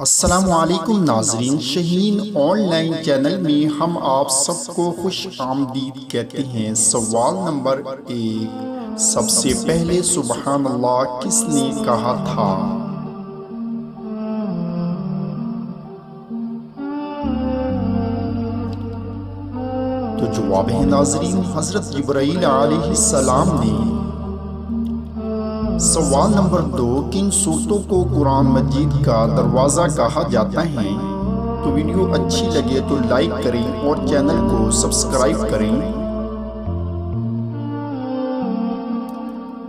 अस्सलामुअलैकुम नाजरीन, Shaheen online channel में हम आप सबको खुश आमदीद कहते हैं। सवाल नंबर 1, सबसे पहले सुबहान अल्लाह किसने कहा था? तो जवाब है नाजरीन, हजरत जिब्राईल अलैहिस्सलाम ने। सवाल नंबर 2, किन सूरतों को कुरान मजीद का दरवाज़ा कहा जाता है? तो वीडियो अच्छी लगे तो लाइक करें और चैनल को सब्सक्राइब करें।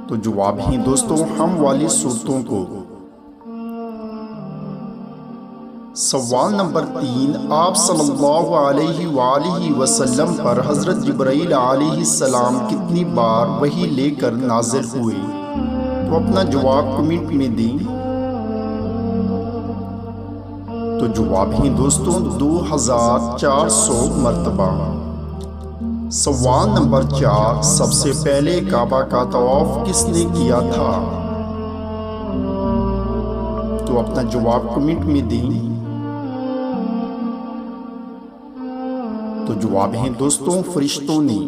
तो जवाब है दोस्तों, हम वाली सूरतों को। सवाल नंबर 3, आप सल्लल्लाहु अलैहि वसल्लम पर हजरत जिब्राईल अलैहिस्सलाम कितनी बार वही लेकर नाजिल हुए? तो अपना जवाब कमेंट में दें। तो जवाब है दोस्तों 2400 मरतबा। सवाल नंबर 4, सबसे पहले काबा का तवाफ किसने किया था? तो अपना जवाब कमेंट में दें। तो जवाब है दोस्तों फरिश्तों ने।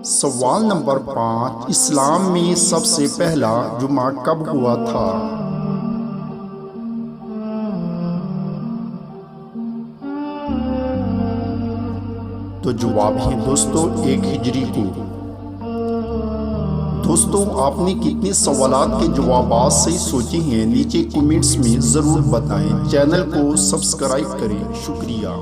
सवाल नंबर 5, इस्लाम में सबसे पहला जुमा कब हुआ था? तो जवाब है दोस्तों 1 हिजरी को। दोस्तों, आपने कितने सवालात के जवाब सही सोचे हैं नीचे कमेंट्स में ज़रूर बताएं। चैनल को सब्सक्राइब करें। शुक्रिया।